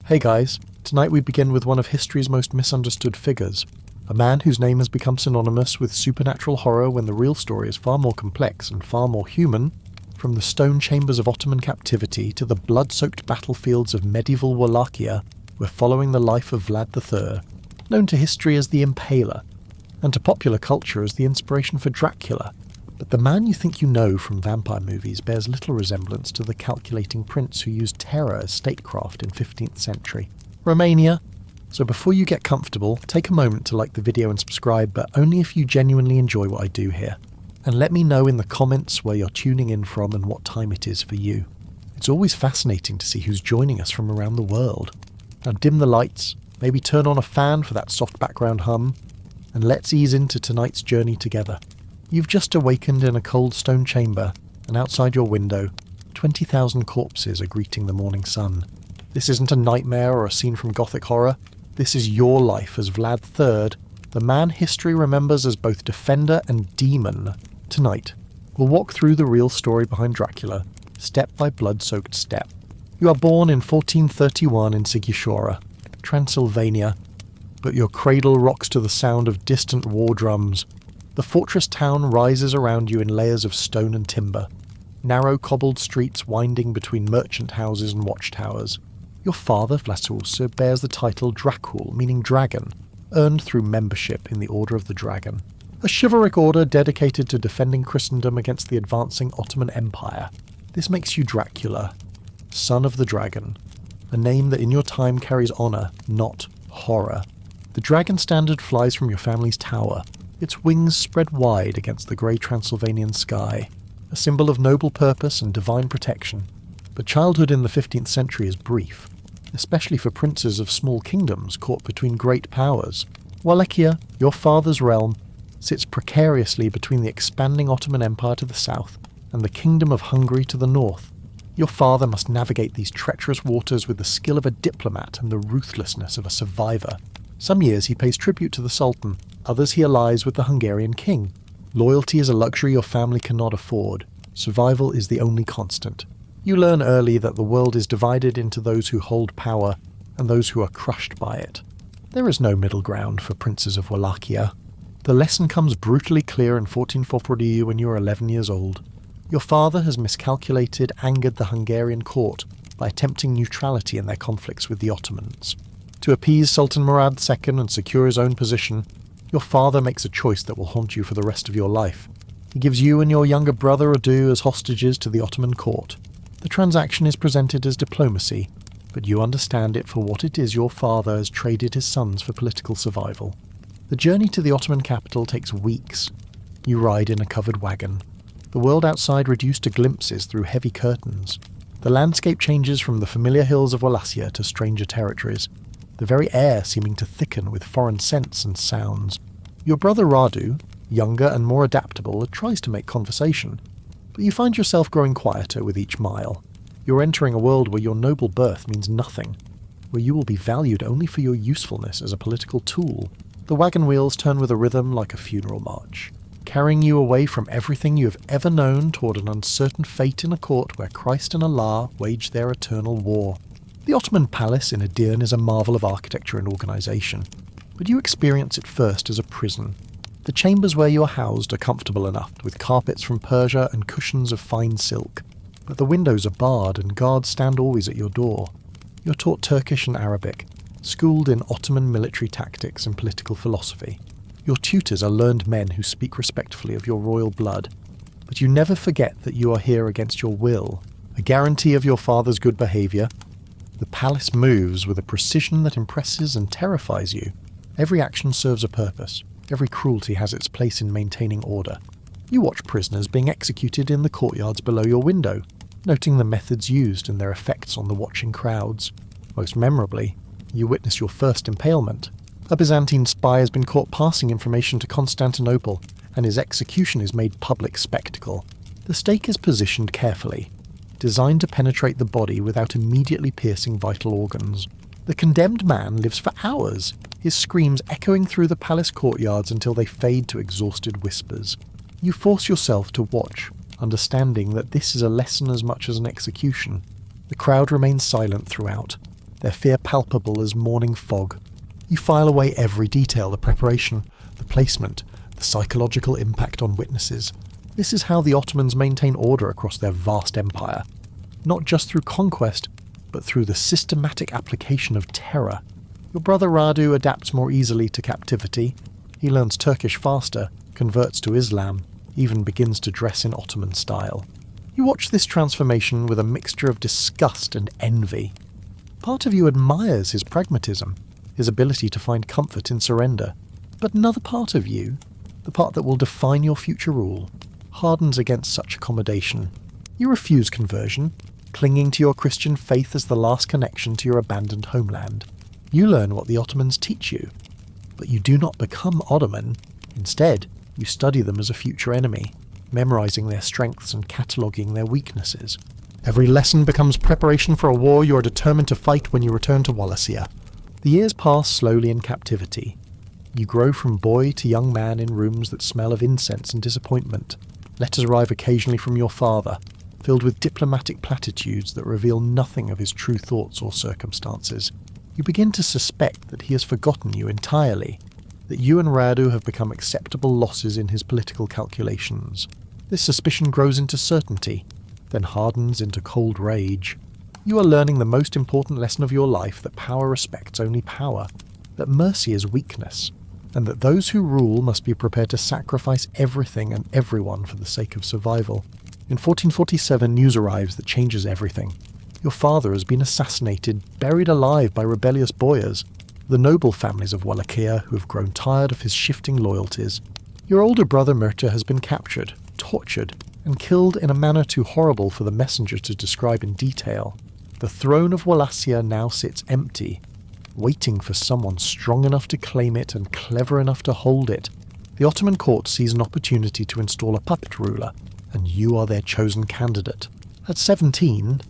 Hey guys, tonight we begin with one of history's most misunderstood figures, a man whose name has become synonymous with supernatural horror when the real story is far more complex and far more human. From the stone chambers of Ottoman captivity to the blood-soaked battlefields of medieval Wallachia, we're following the life of Vlad III, known to history as the Impaler, and to popular culture as the inspiration for Dracula. But the man you think you know from vampire movies bears little resemblance to the calculating prince who used terror as statecraft in 15th century Romania. So before you get comfortable, take a moment to like the video and subscribe, but only if you genuinely enjoy what I do here. And let me know in the comments where you're tuning in from and what time it is for you. It's always fascinating to see who's joining us from around the world. Now dim the lights, maybe turn on a fan for that soft background hum, and let's ease into tonight's journey together. You've just awakened in a cold stone chamber, and outside your window, 20,000 corpses are greeting the morning sun. This isn't a nightmare or a scene from Gothic horror. This is your life as Vlad III, the man history remembers as both defender and demon. Tonight, we'll walk through the real story behind Dracula, step by blood-soaked step. You are born in 1431 in Sighișoara, Transylvania, but your cradle rocks to the sound of distant war drums. The fortress town rises around you in layers of stone and timber, narrow cobbled streets winding between merchant houses and watchtowers. Your father, Vlad, bears the title Dracul, meaning dragon, earned through membership in the Order of the Dragon, a chivalric order dedicated to defending Christendom against the advancing Ottoman Empire. This makes you Dracula, son of the dragon, a name that in your time carries honour, not horror. The dragon standard flies from your family's tower, its wings spread wide against the grey Transylvanian sky, a symbol of noble purpose and divine protection. But childhood in the 15th century is brief, especially for princes of small kingdoms caught between great powers. Wallachia, your father's realm, sits precariously between the expanding Ottoman Empire to the south and the Kingdom of Hungary to the north. Your father must navigate these treacherous waters with the skill of a diplomat and the ruthlessness of a survivor. Some years he pays tribute to the Sultan, others he allies with the Hungarian king. Loyalty is a luxury your family cannot afford. Survival is the only constant. You learn early that the world is divided into those who hold power and those who are crushed by it. There is no middle ground for princes of Wallachia. The lesson comes brutally clear in 1440 when you are 11 years old. Your father has miscalculated, angered the Hungarian court by attempting neutrality in their conflicts with the Ottomans. To appease Sultan Murad II and secure his own position, your father makes a choice that will haunt you for the rest of your life. He gives you and your younger brother Adu as hostages to the Ottoman court. The transaction is presented as diplomacy, but you understand it for what it is. Your father has traded his sons for political survival. The journey to the Ottoman capital takes weeks. You ride in a covered wagon. The world outside reduced to glimpses through heavy curtains. The landscape changes from the familiar hills of Wallachia to stranger territories, the very air seeming to thicken with foreign scents and sounds. Your brother Radu, younger and more adaptable, tries to make conversation, but you find yourself growing quieter with each mile. You're entering a world where your noble birth means nothing, where you will be valued only for your usefulness as a political tool. The wagon wheels turn with a rhythm like a funeral march, carrying you away from everything you have ever known toward an uncertain fate in a court where Christ and Allah wage their eternal war. The Ottoman palace in Edirne is a marvel of architecture and organisation, but you experience it first as a prison. The chambers where you are housed are comfortable enough, with carpets from Persia and cushions of fine silk, but the windows are barred and guards stand always at your door. You're taught Turkish and Arabic, schooled in Ottoman military tactics and political philosophy. Your tutors are learned men who speak respectfully of your royal blood, but you never forget that you are here against your will, a guarantee of your father's good behaviour. The palace moves with a precision that impresses and terrifies you. Every action serves a purpose. Every cruelty has its place in maintaining order. You watch prisoners being executed in the courtyards below your window, noting the methods used and their effects on the watching crowds. Most memorably, you witness your first impalement. A Byzantine spy has been caught passing information to Constantinople, and his execution is made public spectacle. The stake is positioned carefully, designed to penetrate the body without immediately piercing vital organs. The condemned man lives for hours, his screams echoing through the palace courtyards until they fade to exhausted whispers. You force yourself to watch, understanding that this is a lesson as much as an execution. The crowd remains silent throughout. their fear palpable as morning fog. You file away every detail, the preparation, the placement, the psychological impact on witnesses. This is how the Ottomans maintain order across their vast empire, not just through conquest, but through the systematic application of terror. Your brother Radu adapts more easily to captivity. He learns Turkish faster, converts to Islam, even begins to dress in Ottoman style. You watch this transformation with a mixture of disgust and envy. Part of you admires his pragmatism, his ability to find comfort in surrender, but another part of you, the part that will define your future rule, hardens against such accommodation. You refuse conversion, clinging to your Christian faith as the last connection to your abandoned homeland. You learn what the Ottomans teach you, but you do not become Ottoman. Instead, you study them as a future enemy, memorizing their strengths and cataloguing their weaknesses. Every lesson becomes preparation for a war you are determined to fight when you return to Wallachia. The years pass slowly in captivity. You grow from boy to young man in rooms that smell of incense and disappointment. Letters arrive occasionally from your father, filled with diplomatic platitudes that reveal nothing of his true thoughts or circumstances. You begin to suspect that he has forgotten you entirely, that you and Radu have become acceptable losses in his political calculations. This suspicion grows into certainty, then hardens into cold rage. You are learning the most important lesson of your life, that power respects only power, that mercy is weakness, and that those who rule must be prepared to sacrifice everything and everyone for the sake of survival. In 1447, news arrives that changes everything. Your father has been assassinated, buried alive by rebellious boyars, the noble families of Wallachia who have grown tired of his shifting loyalties. Your older brother Mirta has been captured, tortured, and killed in a manner too horrible for the messenger to describe in detail. The throne of Wallachia now sits empty, waiting for someone strong enough to claim it and clever enough to hold it. The Ottoman court sees an opportunity to install a puppet ruler, and you are their chosen candidate. At 17,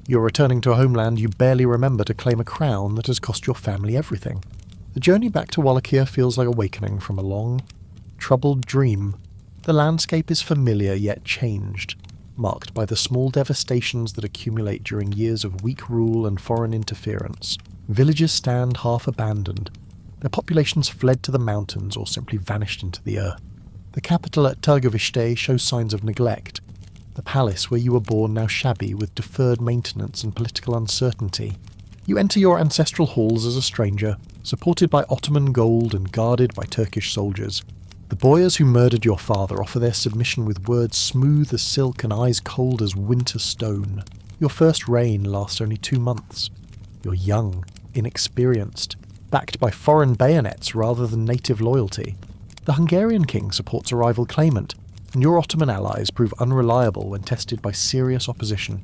you're returning to a homeland you barely remember to claim a crown that has cost your family everything. The journey back to Wallachia feels like awakening from a long, troubled dream. The landscape is familiar yet changed, marked by the small devastations that accumulate during years of weak rule and foreign interference. Villages stand half abandoned. Their populations fled to the mountains or simply vanished into the earth. The capital at Târgovişte shows signs of neglect. The palace where you were born now shabby with deferred maintenance and political uncertainty. You enter your ancestral halls as a stranger, supported by Ottoman gold and guarded by Turkish soldiers. The boyars who murdered your father offer their submission with words smooth as silk and eyes cold as winter stone. Your first reign lasts only 2 months. You're young, inexperienced, backed by foreign bayonets rather than native loyalty. The Hungarian king supports a rival claimant, and your Ottoman allies prove unreliable when tested by serious opposition.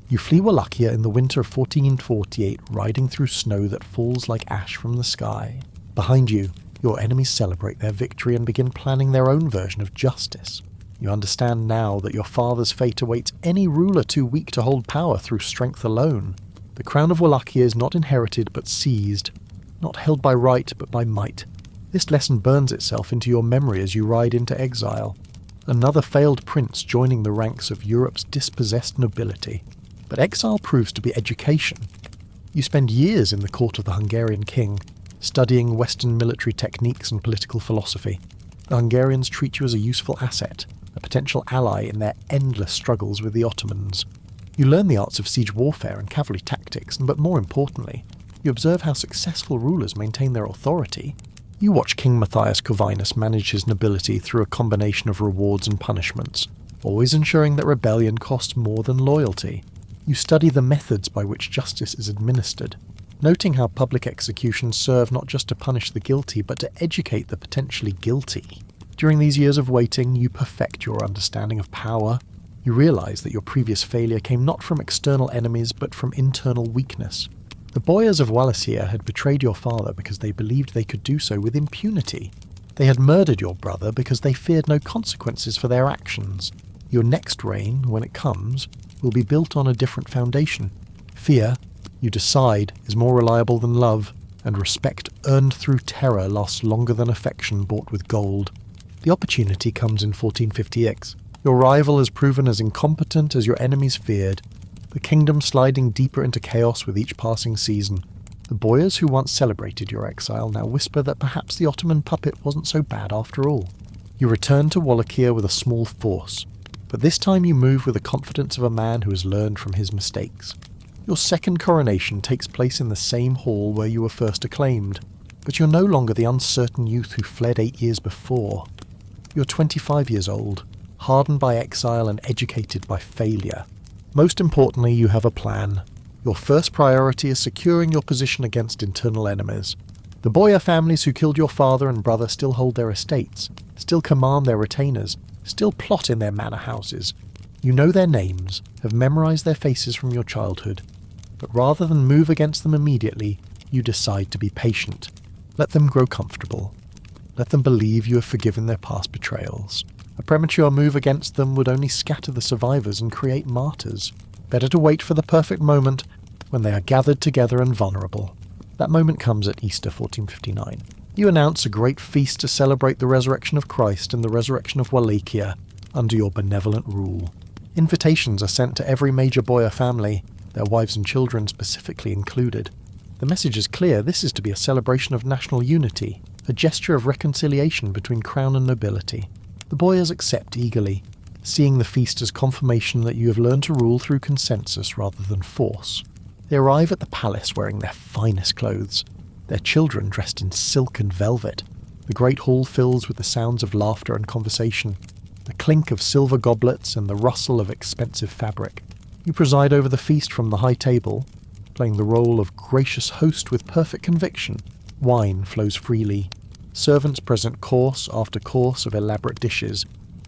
You flee Wallachia in the winter of 1448, riding through snow that falls like ash from the sky. Behind you, your enemies celebrate their victory and begin planning their own version of justice. You understand now that your father's fate awaits any ruler too weak to hold power through strength alone. The crown of Wallachia is not inherited but seized, not held by right but by might. This lesson burns itself into your memory as you ride into exile. Another failed prince joining the ranks of Europe's dispossessed nobility. But exile proves to be education. You spend years in the court of the Hungarian king, studying Western military techniques and political philosophy. The Hungarians treat you as a useful asset, a potential ally in their endless struggles with the Ottomans. You learn the arts of siege warfare and cavalry tactics, but more importantly, you observe how successful rulers maintain their authority. You watch King Matthias Corvinus manage his nobility through a combination of rewards and punishments, always ensuring that rebellion costs more than loyalty. You study the methods by which justice is administered, noting how public executions serve not just to punish the guilty, but to educate the potentially guilty. During these years of waiting, you perfect your understanding of power. You realize that your previous failure came not from external enemies, but from internal weakness. The boyars of Wallachia had betrayed your father because they believed they could do so with impunity. They had murdered your brother because they feared no consequences for their actions. Your next reign, when it comes, will be built on a different foundation. Fear, you decide, is more reliable than love, and respect earned through terror lasts longer than affection bought with gold. The opportunity comes in 1456. Your rival has proven as incompetent as your enemies feared, the kingdom sliding deeper into chaos with each passing season. The boyars who once celebrated your exile now whisper that perhaps the Ottoman puppet wasn't so bad after all. You return to Wallachia with a small force, but this time you move with the confidence of a man who has learned from his mistakes. Your second coronation takes place in the same hall where you were first acclaimed, but you're no longer the uncertain youth who fled 8 years before. You're 25 years old, hardened by exile and educated by failure. Most importantly, you have a plan. Your first priority is securing your position against internal enemies. The boyar families who killed your father and brother still hold their estates, still command their retainers, still plot in their manor houses. You know their names, have memorized their faces from your childhood, but rather than move against them immediately, you decide to be patient. Let them grow comfortable. Let them believe you have forgiven their past betrayals. A premature move against them would only scatter the survivors and create martyrs. Better to wait for the perfect moment when they are gathered together and vulnerable. That moment comes at Easter 1459. You announce a great feast to celebrate the resurrection of Christ and the resurrection of Wallachia under your benevolent rule. Invitations are sent to every major boyar family, their wives and children specifically included. The message is clear: this is to be a celebration of national unity, a gesture of reconciliation between crown and nobility. The boyars accept eagerly, seeing the feast as confirmation that you have learned to rule through consensus rather than force. They arrive at the palace wearing their finest clothes, their children dressed in silk and velvet. The great hall fills with the sounds of laughter and conversation, the clink of silver goblets and the rustle of expensive fabric. You preside over the feast from the high table, playing the role of gracious host with perfect conviction. Wine flows freely. Servants present course after course of elaborate dishes.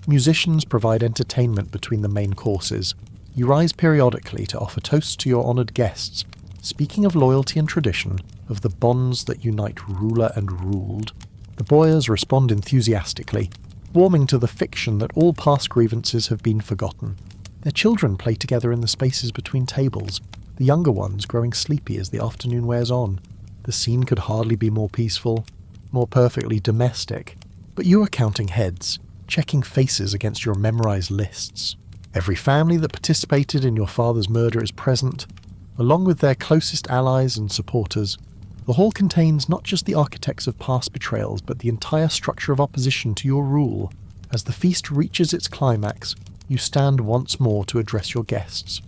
Musicians provide entertainment between the main courses. You rise periodically to offer toasts to your honoured guests, speaking of loyalty and tradition, of the bonds that unite ruler and ruled. The boyars respond enthusiastically, warming to the fiction that all past grievances have been forgotten. Their children play together in the spaces between tables, the younger ones growing sleepy as the afternoon wears on. The scene could hardly be more peaceful, more perfectly domestic. But you are counting heads, checking faces against your memorized lists. Every family that participated in your father's murder is present, along with their closest allies and supporters. The hall contains not just the architects of past betrayals, but the entire structure of opposition to your rule. As the feast reaches its climax, you stand once more to address your guests.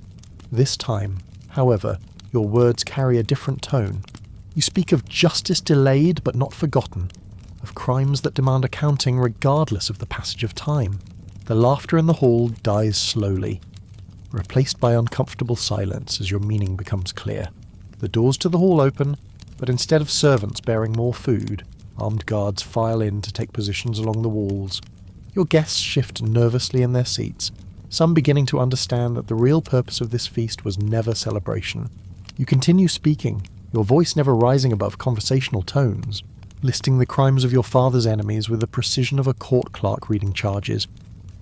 This time, however, your words carry a different tone. You speak of justice delayed but not forgotten, of crimes that demand accounting regardless of the passage of time. The laughter in the hall dies slowly, replaced by uncomfortable silence as your meaning becomes clear. The doors to the hall open, but instead of servants bearing more food, armed guards file in to take positions along the walls. Your guests shift nervously in their seats, some beginning to understand that the real purpose of this feast was never celebration. You continue speaking, your voice never rising above conversational tones, listing the crimes of your father's enemies with the precision of a court clerk reading charges.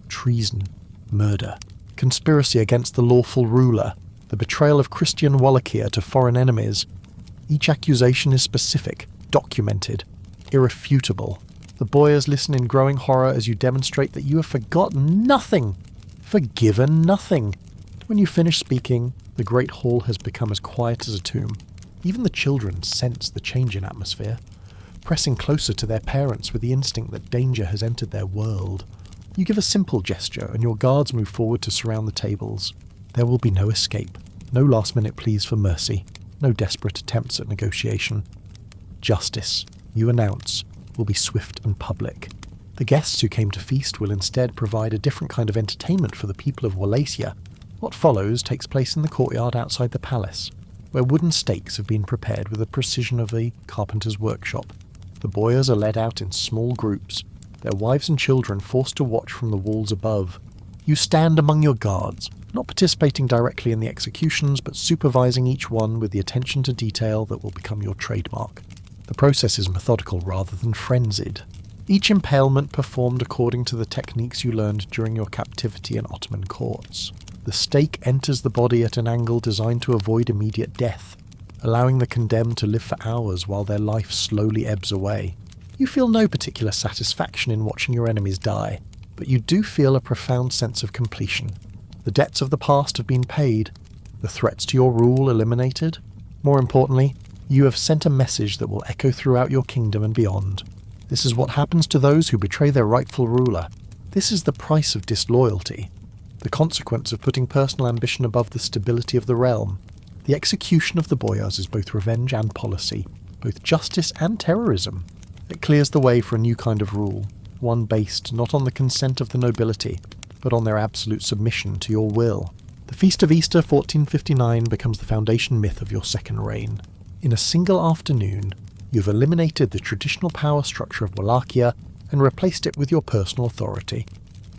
Treason, murder, conspiracy against the lawful ruler, the betrayal of Christian Wallachia to foreign enemies. Each accusation is specific, documented, irrefutable. The boyars listen in growing horror as you demonstrate that you have forgotten nothing, forgiven nothing. When you finish speaking, the great hall has become as quiet as a tomb. Even the children sense the change in atmosphere, pressing closer to their parents with the instinct that danger has entered their world. You give a simple gesture and your guards move forward to surround the tables. There will be no escape, no last-minute pleas for mercy, no desperate attempts at negotiation. Justice, you announce, will be swift and public. The guests who came to feast will instead provide a different kind of entertainment for the people of Wallachia. What follows takes place in the courtyard outside the palace, where wooden stakes have been prepared with the precision of a carpenter's workshop. The boyars are led out in small groups, their wives and children forced to watch from the walls above. You stand among your guards, not participating directly in the executions, but supervising each one with the attention to detail that will become your trademark. The process is methodical rather than frenzied. Each impalement performed according to the techniques you learned during your captivity in Ottoman courts. The stake enters the body at an angle designed to avoid immediate death, allowing the condemned to live for hours while their life slowly ebbs away. You feel no particular satisfaction in watching your enemies die, but you do feel a profound sense of completion. The debts of the past have been paid, the threats to your rule eliminated. More importantly, You have sent a message that will echo throughout your kingdom and beyond. This is what happens to those who betray their rightful ruler. This is the price of disloyalty, the consequence of putting personal ambition above the stability of the realm. The execution of the boyars is both revenge and policy, both justice and terrorism. It clears the way for a new kind of rule, one based not on the consent of the nobility, but on their absolute submission to your will. The Feast of Easter 1459 becomes the foundation myth of your second reign. In a single afternoon, you've eliminated the traditional power structure of Wallachia and replaced it with your personal authority.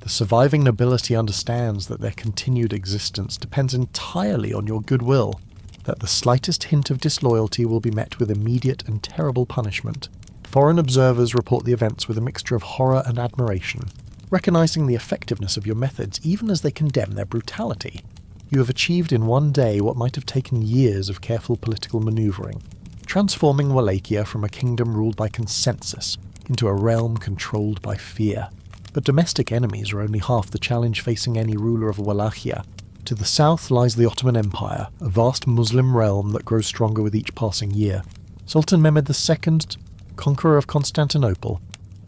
The surviving nobility understands that their continued existence depends entirely on your goodwill, that the slightest hint of disloyalty will be met with immediate and terrible punishment. Foreign observers report the events with a mixture of horror and admiration, recognizing the effectiveness of your methods even as they condemn their brutality. You have achieved in one day what might have taken years of careful political maneuvering, transforming Wallachia from a kingdom ruled by consensus into a realm controlled by fear. But domestic enemies are only half the challenge facing any ruler of Wallachia. To the south lies the Ottoman Empire, a vast Muslim realm that grows stronger with each passing year. Sultan Mehmed II, conqueror of Constantinople,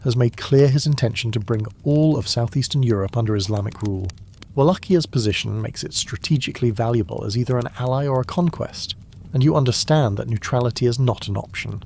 has made clear his intention to bring all of southeastern Europe under Islamic rule. Wallachia's position makes it strategically valuable as either an ally or a conquest, and you understand that neutrality is not an option.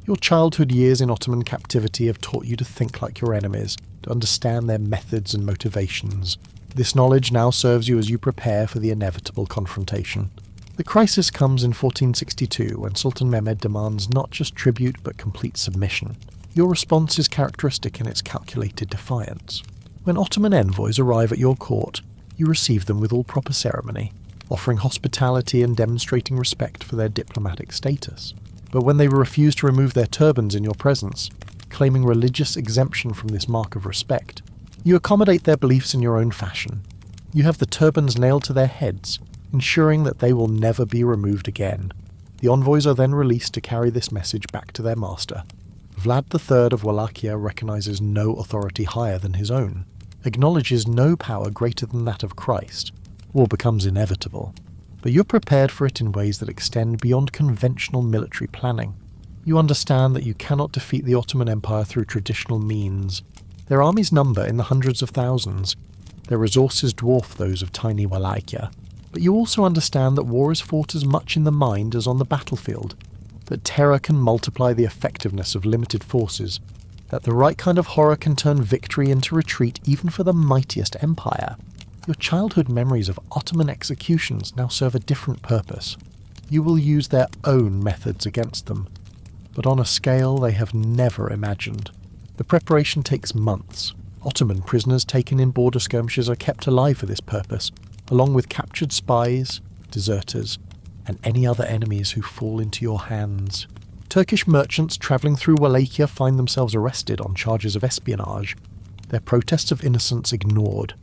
Your childhood years in Ottoman captivity have taught you to think like your enemies, to understand their methods and motivations. This knowledge now serves you as you prepare for the inevitable confrontation. The crisis comes in 1462 when Sultan Mehmed demands not just tribute but complete submission. Your response is characteristic in its calculated defiance. When Ottoman envoys arrive at your court, you receive them with all proper ceremony, offering hospitality and demonstrating respect for their diplomatic status. But when they refuse to remove their turbans in your presence, claiming religious exemption from this mark of respect, you accommodate their beliefs in your own fashion. You have the turbans nailed to their heads, ensuring that they will never be removed again. The envoys are then released to carry this message back to their master. Vlad III of Wallachia recognizes no authority higher than his own, acknowledges no power greater than that of Christ. War becomes inevitable, but you're prepared for it in ways that extend beyond conventional military planning. You understand that you cannot defeat the Ottoman Empire through traditional means. Their armies number in the hundreds of thousands. Their resources dwarf those of tiny Wallachia. But you also understand that war is fought as much in the mind as on the battlefield, that terror can multiply the effectiveness of limited forces, that the right kind of horror can turn victory into retreat even for the mightiest empire. Your childhood memories of Ottoman executions now serve a different purpose. You will use their own methods against them, but on a scale they have never imagined. The preparation takes months. Ottoman prisoners taken in border skirmishes are kept alive for this purpose, along with captured spies, deserters, and any other enemies who fall into your hands. Turkish merchants travelling through Wallachia find themselves arrested on charges of espionage, their protests of innocence ignored.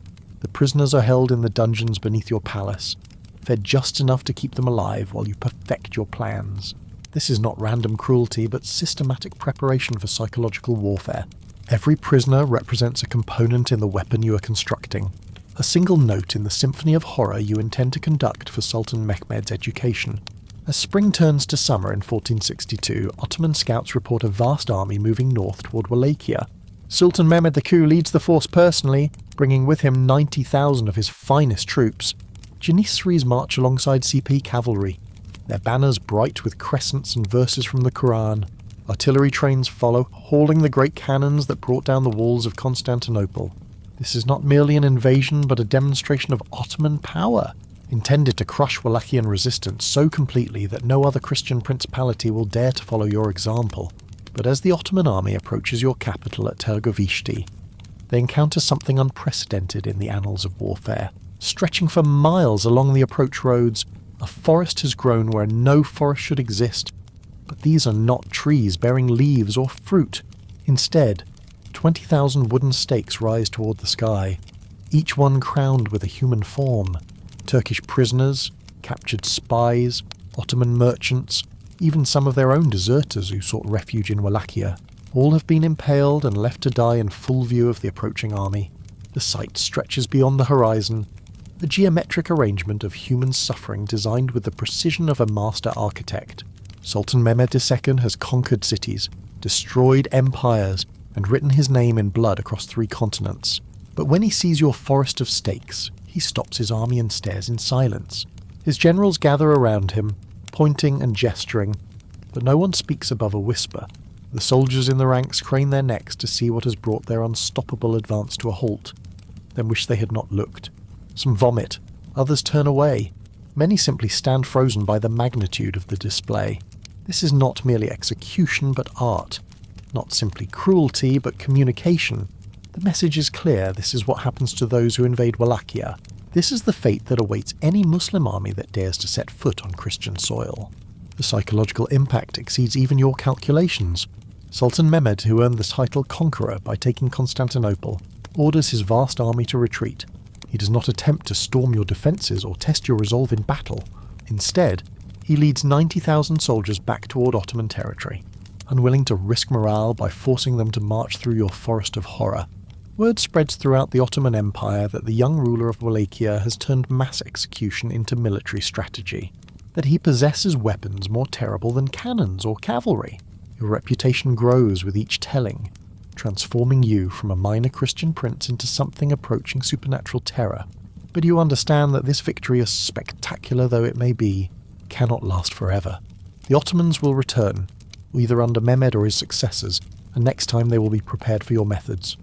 The prisoners are held in the dungeons beneath your palace, fed just enough to keep them alive while you perfect your plans. This is not random cruelty, but systematic preparation for psychological warfare. Every prisoner represents a component in the weapon you are constructing, a single note in the symphony of horror you intend to conduct for Sultan Mehmed's education. As spring turns to summer in 1462, Ottoman scouts report a vast army moving north toward Wallachia. Sultan Mehmed II leads the force personally, bringing with him 90,000 of his finest troops. Janissaries march alongside CP cavalry, their banners bright with crescents and verses from the Quran. Artillery trains follow, hauling the great cannons that brought down the walls of Constantinople. This is not merely an invasion, but a demonstration of Ottoman power, intended to crush Wallachian resistance so completely that no other Christian principality will dare to follow your example. But as the Ottoman army approaches your capital at Tergovishti, they encounter something unprecedented in the annals of warfare. Stretching for miles along the approach roads, a forest has grown where no forest should exist. But these are not trees bearing leaves or fruit. Instead, 20,000 wooden stakes rise toward the sky, each one crowned with a human form. Turkish prisoners, captured spies, Ottoman merchants, even some of their own deserters who sought refuge in Wallachia, all have been impaled and left to die in full view of the approaching army. The sight stretches beyond the horizon, a geometric arrangement of human suffering designed with the precision of a master architect. Sultan Mehmed II has conquered cities, destroyed empires, and written his name in blood across 3 continents. But when he sees your forest of stakes, he stops his army and stares in silence. His generals gather around him, pointing and gesturing, but no one speaks above a whisper. The soldiers in the ranks crane their necks to see what has brought their unstoppable advance to a halt, then wish they had not looked. Some vomit, others turn away. Many simply stand frozen by the magnitude of the display. This is not merely execution, but art. Not simply cruelty, but communication. The message is clear. This is what happens to those who invade Wallachia. This is the fate that awaits any Muslim army that dares to set foot on Christian soil. The psychological impact exceeds even your calculations. Sultan Mehmed, who earned the title Conqueror by taking Constantinople, orders his vast army to retreat. He does not attempt to storm your defences or test your resolve in battle. Instead, he leads 90,000 soldiers back toward Ottoman territory, unwilling to risk morale by forcing them to march through your forest of horror. Word spreads throughout the Ottoman Empire that the young ruler of Wallachia has turned mass execution into military strategy, that he possesses weapons more terrible than cannons or cavalry. Your reputation grows with each telling, transforming you from a minor Christian prince into something approaching supernatural terror. But you understand that this victory, as spectacular though it may be, cannot last forever. The Ottomans will return, either under Mehmed or his successors, and next time they will be prepared for your methods.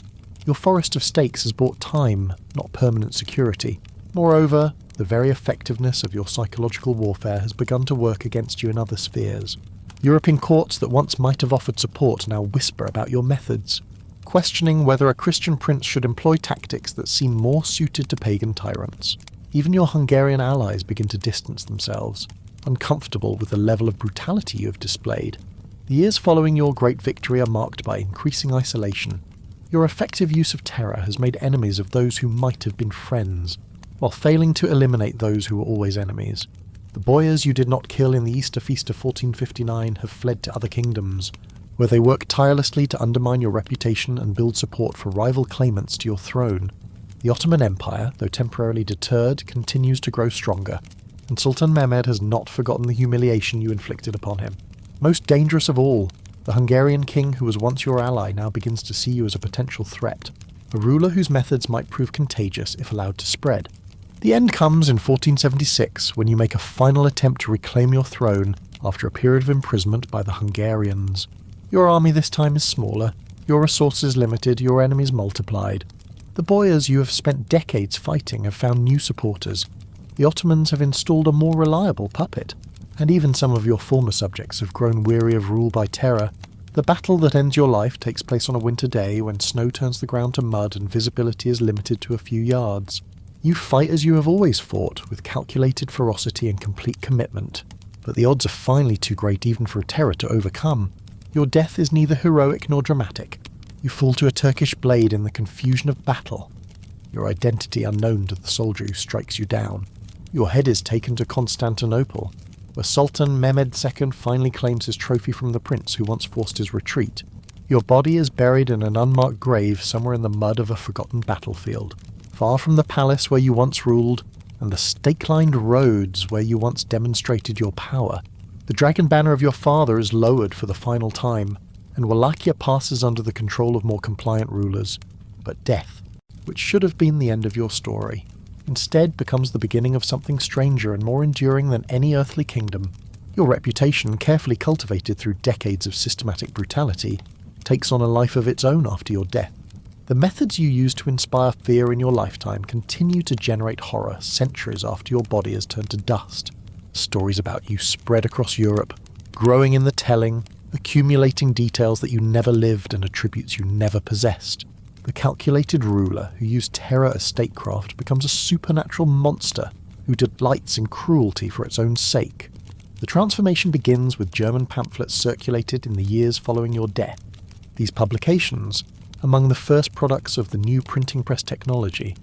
Your forest of stakes has bought time, not permanent security. Moreover, the very effectiveness of your psychological warfare has begun to work against you in other spheres. European courts that once might have offered support now whisper about your methods, questioning whether a Christian prince should employ tactics that seem more suited to pagan tyrants. Even your Hungarian allies begin to distance themselves, uncomfortable with the level of brutality you have displayed. The years following your great victory are marked by increasing isolation. Your effective use of terror has made enemies of those who might have been friends, while failing to eliminate those who were always enemies. The boyars you did not kill in the Easter Feast of 1459 have fled to other kingdoms, where they work tirelessly to undermine your reputation and build support for rival claimants to your throne. The Ottoman Empire, though temporarily deterred, continues to grow stronger, and Sultan Mehmed has not forgotten the humiliation you inflicted upon him. Most dangerous of all, the Hungarian king who was once your ally now begins to see you as a potential threat, a ruler whose methods might prove contagious if allowed to spread. The end comes in 1476, when you make a final attempt to reclaim your throne after a period of imprisonment by the Hungarians. Your army this time is smaller, your resources limited, your enemies multiplied. The boyars you have spent decades fighting have found new supporters. The Ottomans have installed a more reliable puppet, and even some of your former subjects have grown weary of rule by terror. The battle that ends your life takes place on a winter day when snow turns the ground to mud and visibility is limited to a few yards. You fight as you have always fought, with calculated ferocity and complete commitment, but the odds are finally too great even for a terror to overcome. Your death is neither heroic nor dramatic. You fall to a Turkish blade in the confusion of battle, your identity unknown to the soldier who strikes you down. Your head is taken to Constantinople, where Sultan Mehmed II finally claims his trophy from the prince who once forced his retreat. Your body is buried in an unmarked grave somewhere in the mud of a forgotten battlefield, far from the palace where you once ruled, and the stake-lined roads where you once demonstrated your power. The dragon banner of your father is lowered for the final time, and Wallachia passes under the control of more compliant rulers. But death, which should have been the end of your story, instead becomes the beginning of something stranger and more enduring than any earthly kingdom. Your reputation, carefully cultivated through decades of systematic brutality, takes on a life of its own after your death. The methods you used to inspire fear in your lifetime continue to generate horror centuries after your body has turned to dust. Stories about you spread across Europe, growing in the telling, accumulating details that you never lived and attributes you never possessed. The calculated ruler who used terror as statecraft becomes a supernatural monster who delights in cruelty for its own sake. The transformation begins with German pamphlets circulated in the years following your death. These publications, among the first products of the new printing press technology,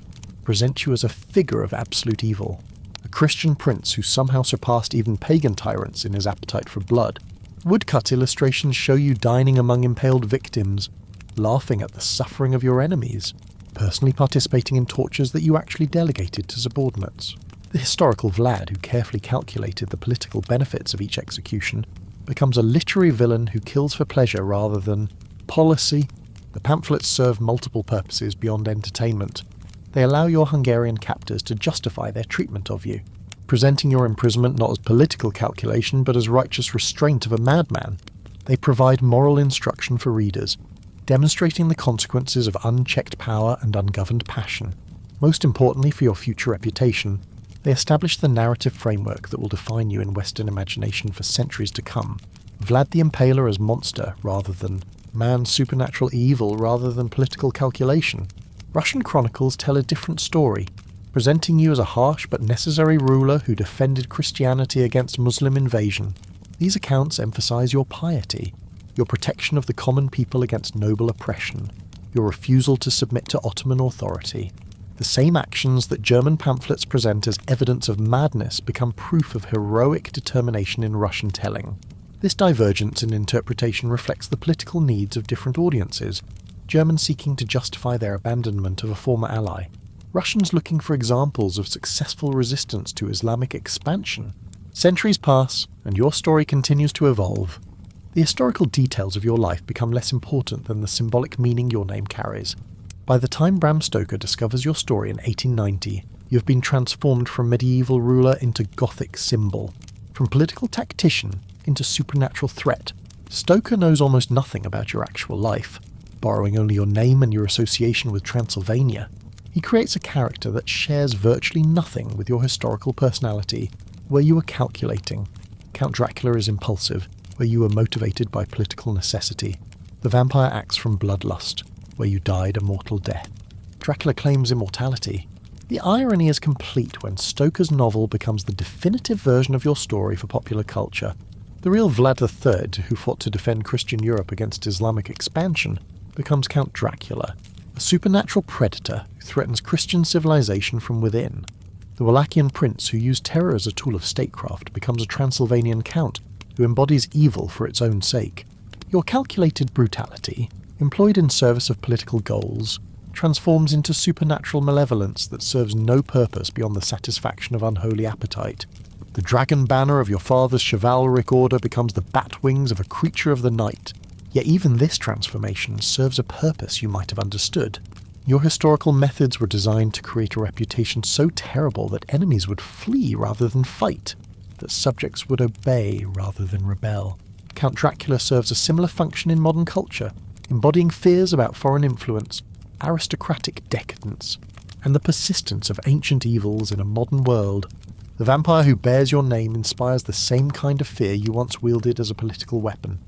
present you as a figure of absolute evil, a Christian prince who somehow surpassed even pagan tyrants in his appetite for blood. Woodcut illustrations show you dining among impaled victims, laughing at the suffering of your enemies, personally participating in tortures that you actually delegated to subordinates. The historical Vlad, who carefully calculated the political benefits of each execution, becomes a literary villain who kills for pleasure rather than policy. The pamphlets serve multiple purposes beyond entertainment. They allow your Hungarian captors to justify their treatment of you, presenting your imprisonment not as political calculation but as righteous restraint of a madman. They provide moral instruction for readers, demonstrating the consequences of unchecked power and ungoverned passion. Most importantly for your future reputation, they establish the narrative framework that will define you in Western imagination for centuries to come. Vlad the Impaler as monster rather than man's supernatural evil rather than political calculation. Russian chronicles tell a different story, presenting you as a harsh but necessary ruler who defended Christianity against Muslim invasion. These accounts emphasize your piety, your protection of the common people against noble oppression, your refusal to submit to Ottoman authority. The same actions that German pamphlets present as evidence of madness become proof of heroic determination in Russian telling. This divergence in interpretation reflects the political needs of different audiences, Germans seeking to justify their abandonment of a former ally, Russians looking for examples of successful resistance to Islamic expansion. Centuries pass, and your story continues to evolve. The historical details of your life become less important than the symbolic meaning your name carries. By the time Bram Stoker discovers your story in 1890, you have been transformed from medieval ruler into Gothic symbol, from political tactician into supernatural threat. Stoker knows almost nothing about your actual life, borrowing only your name and your association with Transylvania. He creates a character that shares virtually nothing with your historical personality, where you are calculating. Count Dracula is impulsive, where you are motivated by political necessity. The vampire acts from bloodlust, where you died a mortal death. Dracula claims immortality. The irony is complete when Stoker's novel becomes the definitive version of your story for popular culture. The real Vlad III, who fought to defend Christian Europe against Islamic expansion, becomes Count Dracula, a supernatural predator who threatens Christian civilization from within. The Wallachian prince who used terror as a tool of statecraft becomes a Transylvanian count who embodies evil for its own sake. Your calculated brutality, employed in service of political goals, transforms into supernatural malevolence that serves no purpose beyond the satisfaction of unholy appetite. The dragon banner of your father's chivalric order becomes the bat wings of a creature of the night. Yet even this transformation serves a purpose you might have understood. Your historical methods were designed to create a reputation so terrible that enemies would flee rather than fight, that subjects would obey rather than rebel. Count Dracula serves a similar function in modern culture, embodying fears about foreign influence, aristocratic decadence, and the persistence of ancient evils in a modern world. The vampire who bears your name inspires the same kind of fear you once wielded as a political weapon,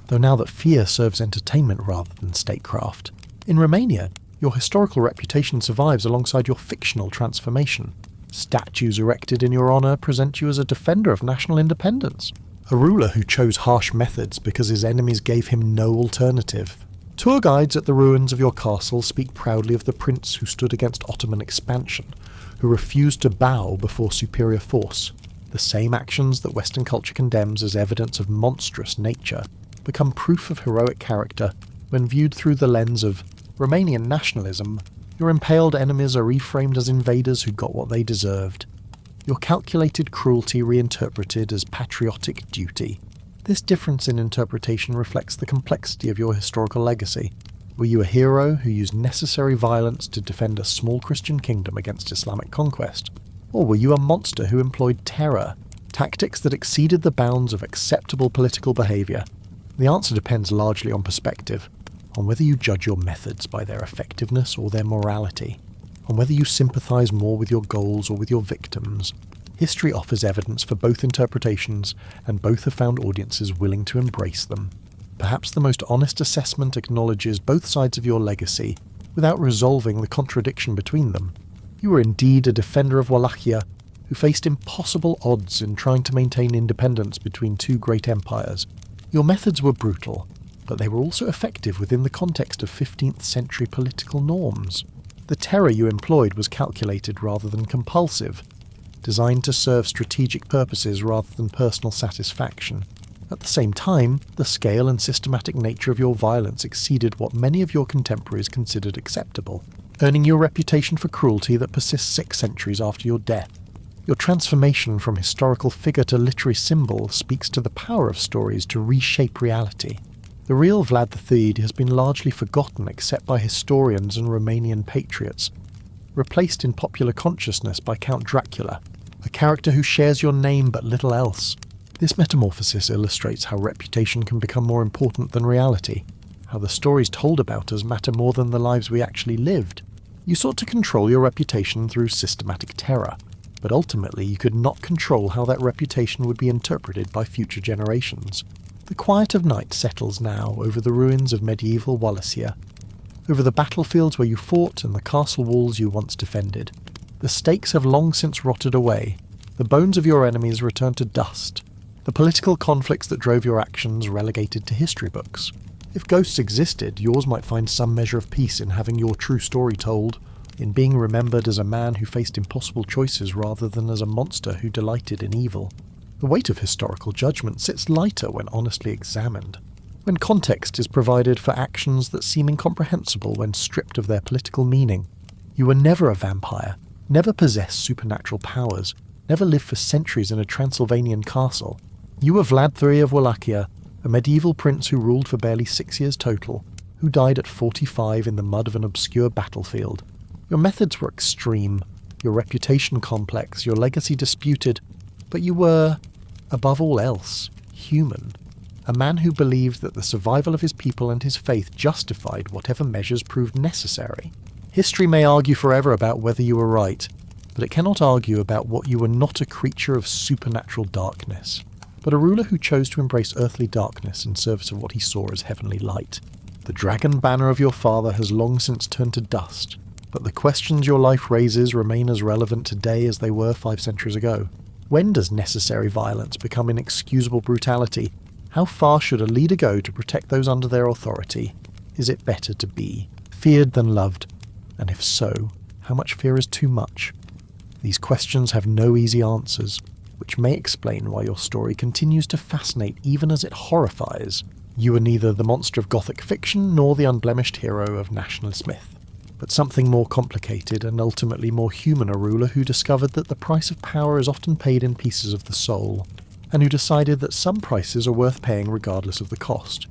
though now that fear serves entertainment rather than statecraft. In Romania, your historical reputation survives alongside your fictional transformation. Statues erected in your honour present you as a defender of national independence, a ruler who chose harsh methods because his enemies gave him no alternative. Tour guides at the ruins of your castle speak proudly of the prince who stood against Ottoman expansion, who refused to bow before superior force. The same actions that Western culture condemns as evidence of monstrous nature become proof of heroic character when viewed through the lens of Romanian nationalism. Your impaled enemies are reframed as invaders who got what they deserved. Your calculated cruelty reinterpreted as patriotic duty. This difference in interpretation reflects the complexity of your historical legacy. Were you a hero who used necessary violence to defend a small Christian kingdom against Islamic conquest? Or were you a monster who employed terror, tactics that exceeded the bounds of acceptable political behaviour? The answer depends largely on perspective, on whether you judge your methods by their effectiveness or their morality, on whether you sympathise more with your goals or with your victims. History offers evidence for both interpretations, and both have found audiences willing to embrace them. Perhaps the most honest assessment acknowledges both sides of your legacy, without resolving the contradiction between them. You were indeed a defender of Wallachia, who faced impossible odds in trying to maintain independence between two great empires. Your methods were brutal, but they were also effective within the context of 15th century political norms. The terror you employed was calculated rather than compulsive, designed to serve strategic purposes rather than personal satisfaction. At the same time, the scale and systematic nature of your violence exceeded what many of your contemporaries considered acceptable, earning you a reputation for cruelty that persists 6 centuries after your death. Your transformation from historical figure to literary symbol speaks to the power of stories to reshape reality. The real Vlad III has been largely forgotten except by historians and Romanian patriots, replaced in popular consciousness by Count Dracula, a character who shares your name but little else. This metamorphosis illustrates how reputation can become more important than reality, how the stories told about us matter more than the lives we actually lived. You sought to control your reputation through systematic terror, but ultimately you could not control how that reputation would be interpreted by future generations. The quiet of night settles now over the ruins of medieval Wallachia, over the battlefields where you fought and the castle walls you once defended. The stakes have long since rotted away, the bones of your enemies returned to dust, the political conflicts that drove your actions relegated to history books. If ghosts existed, yours might find some measure of peace in having your true story told, in being remembered as a man who faced impossible choices rather than as a monster who delighted in evil. The weight of historical judgment sits lighter when honestly examined, when context is provided for actions that seem incomprehensible when stripped of their political meaning. You were never a vampire, never possessed supernatural powers, never lived for centuries in a Transylvanian castle. You were Vlad III of Wallachia, a medieval prince who ruled for barely 6 years total, who died at 45 in the mud of an obscure battlefield. Your methods were extreme, your reputation complex, your legacy disputed, but you were, above all else, human. A man who believed that the survival of his people and his faith justified whatever measures proved necessary. History may argue forever about whether you were right, but it cannot argue about what you were not a creature of supernatural darkness, but a ruler who chose to embrace earthly darkness in service of what he saw as heavenly light. The dragon banner of your father has long since turned to dust, but the questions your life raises remain as relevant today as they were 5 centuries ago. When does necessary violence become inexcusable brutality? How far should a leader go to protect those under their authority? Is it better to be feared than loved? And if so, how much fear is too much? These questions have no easy answers, which may explain why your story continues to fascinate even as it horrifies. You are neither the monster of Gothic fiction nor the unblemished hero of nationalist myth, but something more complicated and ultimately more human, a ruler who discovered that the price of power is often paid in pieces of the soul, and who decided that some prices are worth paying regardless of the cost.